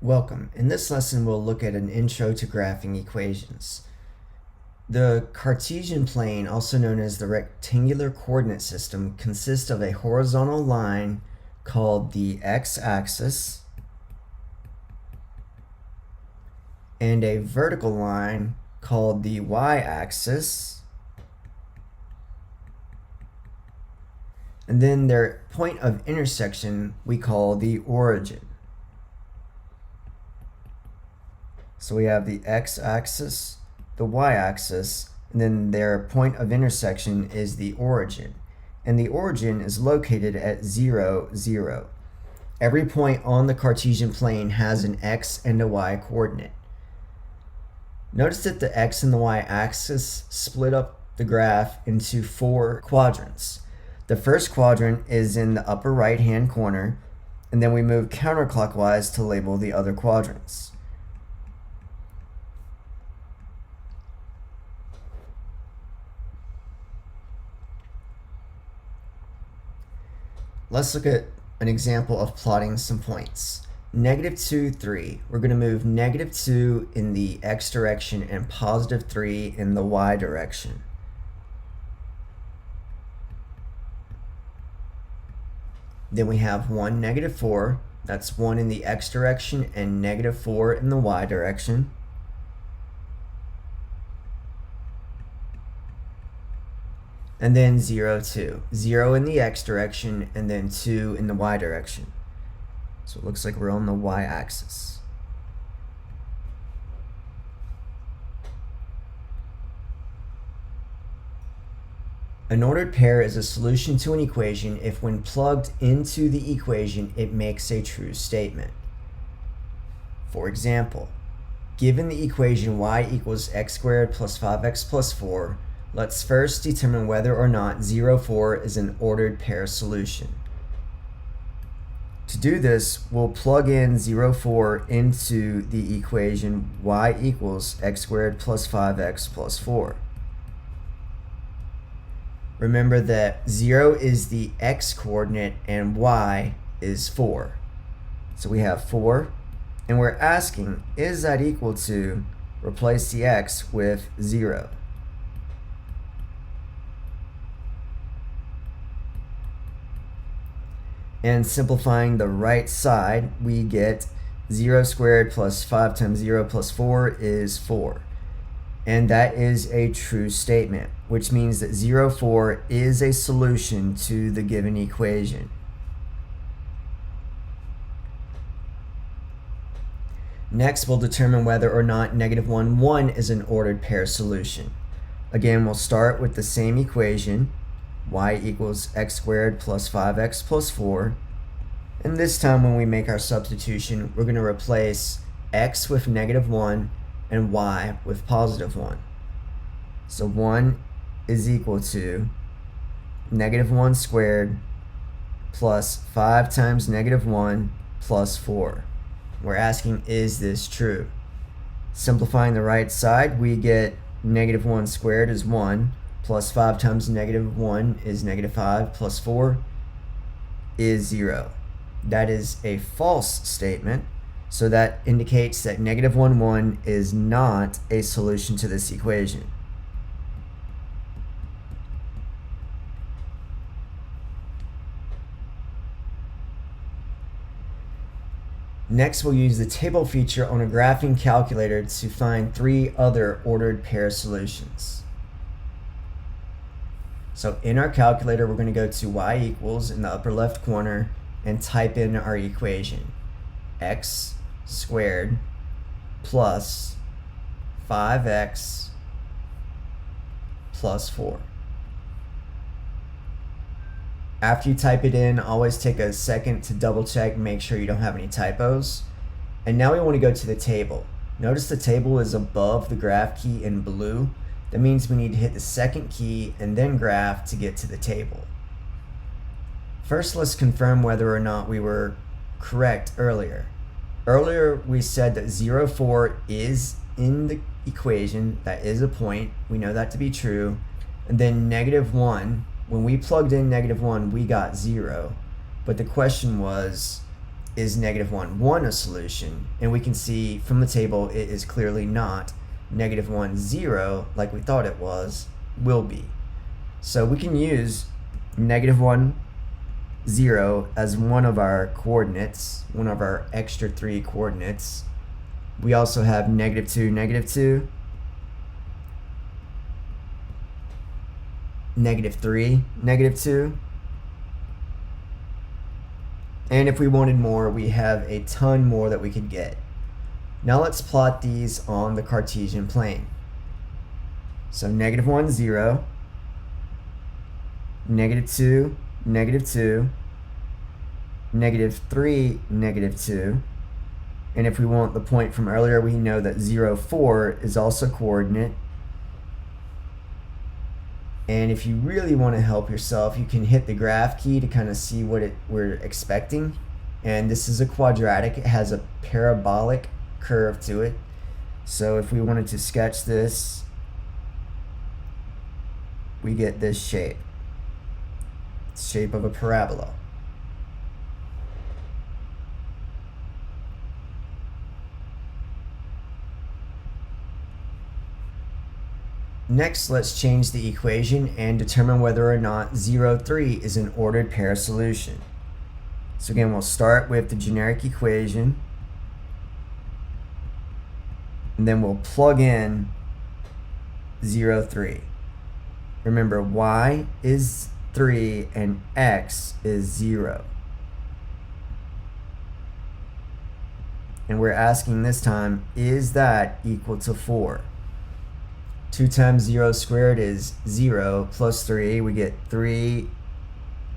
Welcome. In this lesson, we'll look at an intro to graphing equations. The Cartesian plane, also known as the rectangular coordinate system, consists of a horizontal line called the x-axis and a vertical line called the y-axis, and then their point of intersection we call the origin. So we have the x-axis, the y-axis, and then their point of intersection is the origin. And the origin is located at 0, 0. Every point on the Cartesian plane has an x and a y coordinate. Notice that the x and the y-axis split up the graph into 4 quadrants. The first quadrant is in the upper right-hand corner, and then we move counterclockwise to label the other quadrants. Let's look at an example of plotting some points. -2, 3. We're going to move -2 in the x direction and +3 in the y direction. Then we have 1, -4. That's 1 in the x direction and -4 in the y direction. And then 0, 2. 0 in the x direction and then 2 in the y direction. So it looks like we're on the y-axis. An ordered pair is a solution to an equation if when plugged into the equation it makes a true statement. For example, given the equation y equals x squared plus 5x plus 4, let's first determine whether or not 0, 4 is an ordered pair solution. To do this, we'll plug in 0, 4 into the equation y equals x squared plus 5x plus 4. Remember that 0 is the x coordinate and y is 4. So we have 4, and we're asking, is that equal to, replace the x with 0. And simplifying the right side, we get 0 squared plus 5 times 0 plus 4 is 4. And that is a true statement, which means that 0, 4 is a solution to the given equation. Next, we'll determine whether or not -1, 1 is an ordered pair solution. Again, we'll start with the same equation, y equals x squared plus 5x plus 4. And this time when we make our substitution, we're going to replace x with -1 and y with +1. So 1 is equal to -1 squared plus 5 times -1 plus 4. We're asking, is this true? Simplifying the right side, we get -1 squared is 1, plus 5 times -1 is -5, plus 4 is 0. That is a false statement, so that indicates that -1, 1 is not a solution to this equation. Next, we'll use the table feature on a graphing calculator to find 3 other ordered pair solutions. So in our calculator, we're going to go to y equals in the upper left corner and type in our equation. X squared plus 5x plus 4. After you type it in, always take a second to double check and make sure you don't have any typos. And now we want to go to the table. Notice the table is above the graph key in blue. That means we need to hit the second key and then graph to get to the table. First, let's confirm whether or not we were correct earlier. Earlier, we said that 0, 4 is in the equation. That is a point. We know that to be true. And then -1, when we plugged in -1, we got 0. But the question was, is -1, 1 a solution? And we can see from the table it is clearly not. -1, 0, like we thought it was, will be. So we can use -1, 0 as one of our coordinates, one of our extra 3 coordinates. We also have -2, -2, -3, -2. And if we wanted more, we have a ton more that we could get. Now let's plot these on the Cartesian plane. So -1, 0, -2, -2, -3, -2. And if we want the point from earlier, we know that 0, 4 is also a coordinate. And if you really want to help yourself, you can hit the graph key to kind of see what we're expecting. And this is a quadratic. It has a parabolic curve to it. So if we wanted to sketch this, we get this shape. It's the shape of a parabola. Next, let's change the equation and determine whether or not 0, 3 is an ordered pair solution. So again, we'll start with the generic equation, and then we'll plug in 0, 3. Remember, y is 3 and x is 0. And we're asking this time, is that equal to 4? 2 times 0 squared is 0 plus 3. We get 3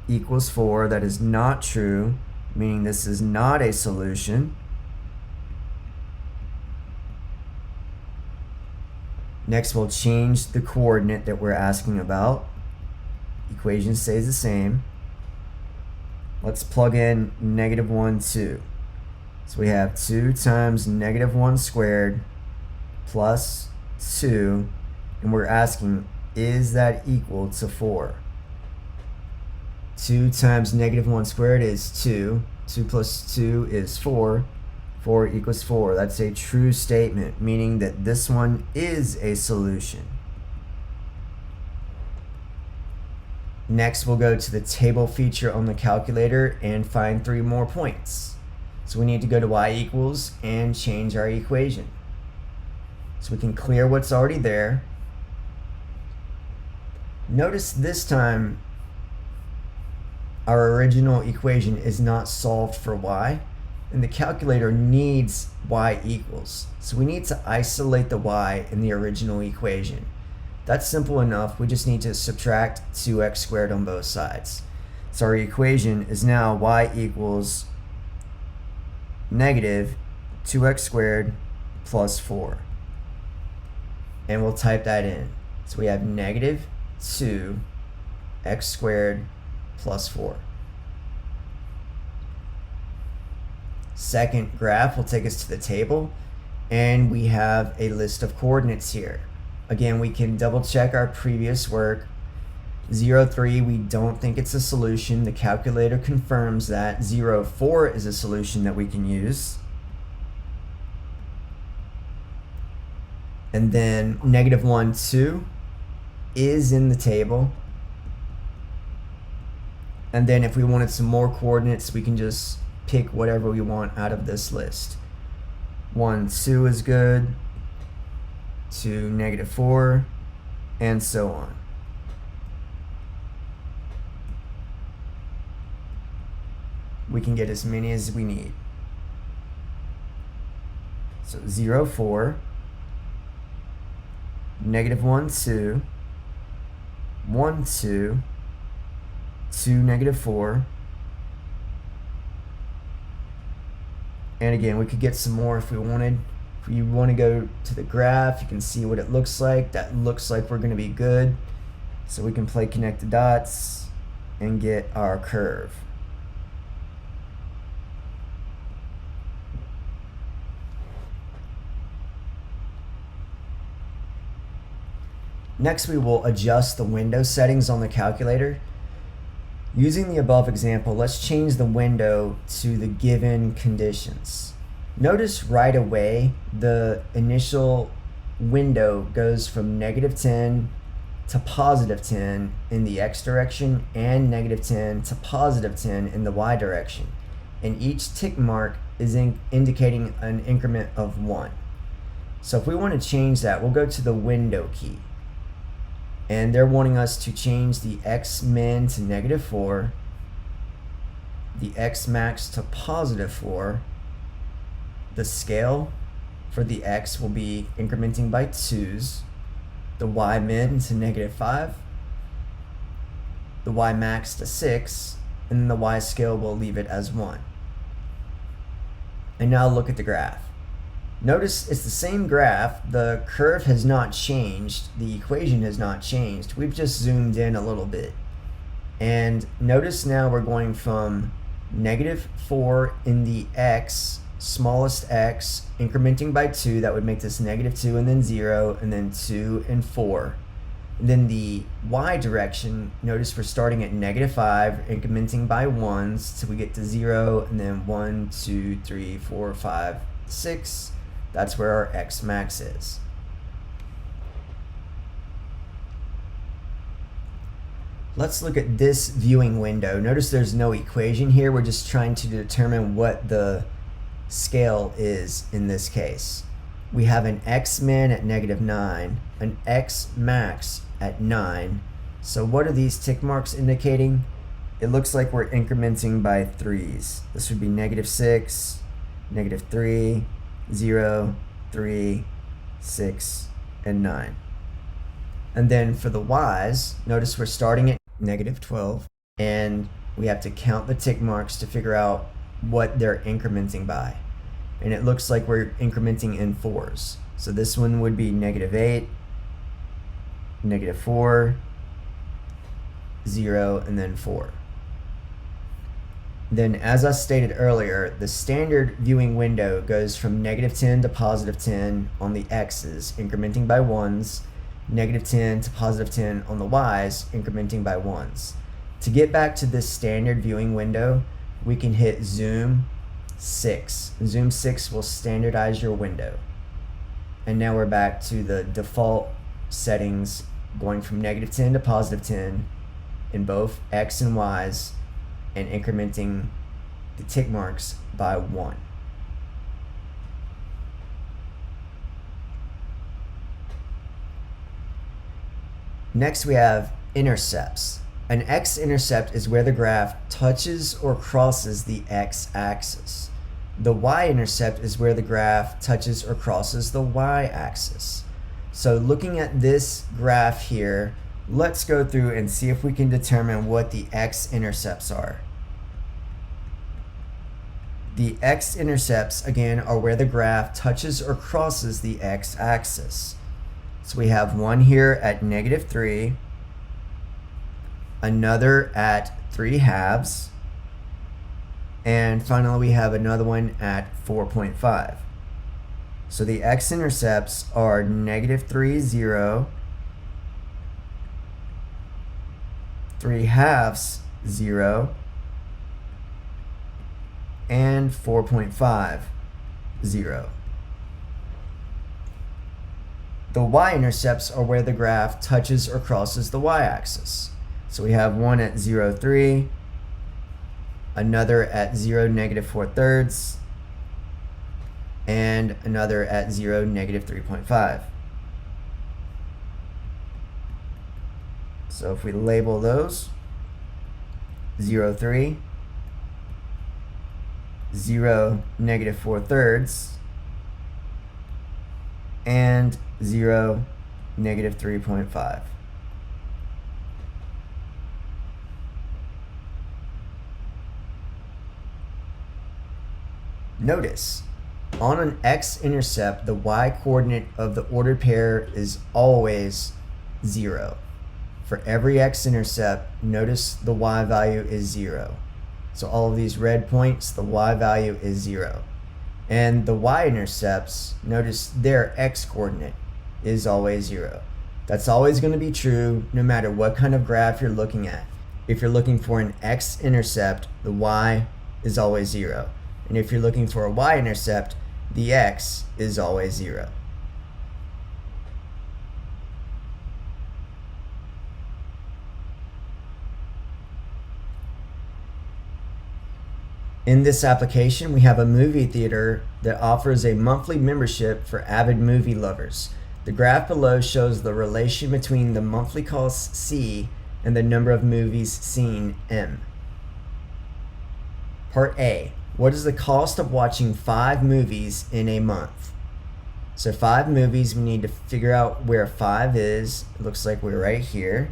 equals 4. That is not true, meaning this is not a solution. Next, we'll change the coordinate that we're asking about. Equation stays the same. Let's plug in -1, 2. So we have 2 times -1 squared plus 2. And we're asking, is that equal to 4? 2 times -1 squared is 2. 2 plus 2 is 4. 4 equals 4. That's a true statement, meaning that this one is a solution. Next, we'll go to the table feature on the calculator and find 3 more points. So we need to go to y equals and change our equation. So we can clear what's already there. Notice this time our original equation is not solved for y, and the calculator needs y equals. So we need to isolate the y in the original equation. That's simple enough. We just need to subtract 2x squared on both sides. So our equation is now y equals -2x squared plus 4. And we'll type that in. So we have -2x squared plus 4. Second graph will take us to the table, and we have a list of coordinates here. Again, we can double check our previous work. 0, 3, we don't think it's a solution. The calculator confirms that. 0, 4 is a solution that we can use. And then -1, 2 is in the table. And then if we wanted some more coordinates, we can just pick whatever we want out of this list. 1, 2 is good, 2, -4, and so on. We can get as many as we need. So 0, 4, -1, 2, 1, 2, 2, -4. And again, we could get some more if we wanted. If you want to go to the graph, you can see what it looks like. That looks like we're going to be good. So we can play connect the dots and get our curve. Next, we will adjust the window settings on the calculator. Using the above example, let's change the window to the given conditions. Notice right away the initial window goes from -10 to +10 in the x direction and -10 to +10 in the y direction. And each tick mark is indicating an increment of 1. So if we want to change that, we'll go to the window key. And they're wanting us to change the x min to -4, the x max to +4. The scale for the x will be incrementing by 2's, the y min to -5, the y max to 6, and the y scale will leave it as 1. And now look at the graph. Notice it's the same graph. The curve has not changed. The equation has not changed. We've just zoomed in a little bit. And notice now we're going from -4 in the x, smallest x, incrementing by 2. That would make this -2 and then 0 and then 2 and 4. And then the y direction, notice we're starting at -5, incrementing by 1s till we get to 0 and then 1, 2, 3, 4, 5, 6. That's where our x max is. Let's look at this viewing window. Notice there's no equation here. We're just trying to determine what the scale is in this case. We have an x min at -9, an x max at 9. So what are these tick marks indicating? It looks like we're incrementing by 3's. This would be -6, -3, 0, 3, 6, and 9. And then for the y's, notice we're starting at -12, and we have to count the tick marks to figure out what they're incrementing by. And it looks like we're incrementing in 4's. So this one would be -8, -4, 0, and then 4. Then, as I stated earlier, the standard viewing window goes from -10 to +10 on the x's, incrementing by 1s, -10 to +10 on the y's, incrementing by 1s. To get back to this standard viewing window, we can hit zoom 6. Zoom 6 will standardize your window. And now we're back to the default settings, going from -10 to +10 in both x and y's, and incrementing the tick marks by 1. Next we have intercepts. An x-intercept is where the graph touches or crosses the x-axis. The y-intercept is where the graph touches or crosses the y-axis. So looking at this graph here, let's go through and see if we can determine what the x-intercepts are. The x-intercepts, again, are where the graph touches or crosses the x-axis. So we have one here at -3, another at 3/2, and finally we have another one at 4.5. So the x-intercepts are -3, 0, 3/2, 0, and 4.5, 0. The y-intercepts are where the graph touches or crosses the y-axis. So we have one at 0, 3, another at 0, -4/3, and another at 0, -3.5. So if we label those, 0, 3, 0, -4/3, and 0, -3.5. Notice, on an x-intercept, the y-coordinate of the ordered pair is always 0. For every x-intercept, notice the y value is 0. So all of these red points, the y value is 0. And the y-intercepts, notice their x-coordinate is always 0. That's always going to be true no matter what kind of graph you're looking at. If you're looking for an x-intercept, the y is always 0. And if you're looking for a y-intercept, the x is always 0. In this application, we have a movie theater that offers a monthly membership for avid movie lovers. The graph below shows the relation between the monthly cost C and the number of movies seen M. Part A. What is the cost of watching 5 movies in a month? So 5 movies, we need to figure out where 5 is. It looks like we're right here.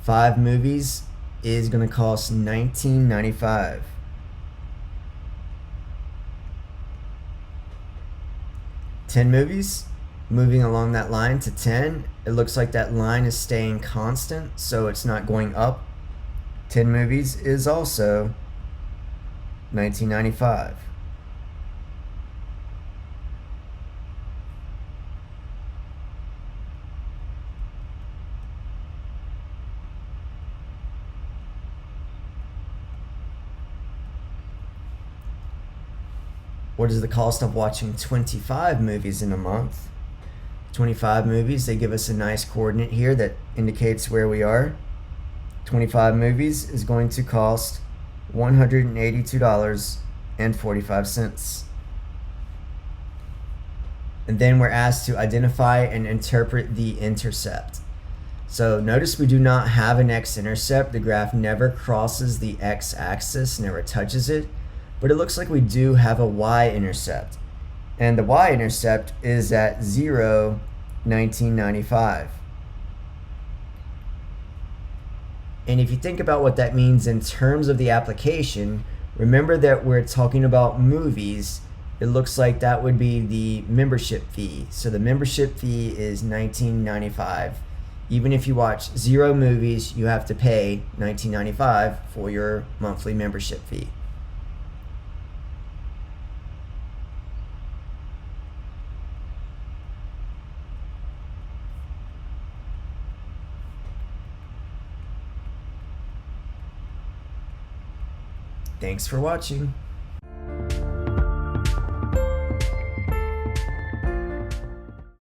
Five movies is going to cost $19.95. Ten movies, moving along that line to 10. It looks like that line is staying constant, so it's not going up. 10 movies is also $19.95. What is the cost of watching 25 movies in a month? 25 movies, they give us a nice coordinate here that indicates where we are. 25 movies is going to cost $182.45. And then we're asked to identify and interpret the intercept. So notice we do not have an x-intercept. The graph never crosses the x-axis, never touches it. But it looks like we do have a y-intercept. And the y-intercept is at 0, 1995. And if you think about what that means in terms of the application, remember that we're talking about movies. It looks like that would be the membership fee. So the membership fee is $19.95. Even if you watch 0 movies, you have to pay $19.95 for your monthly membership fee. Thanks for watching.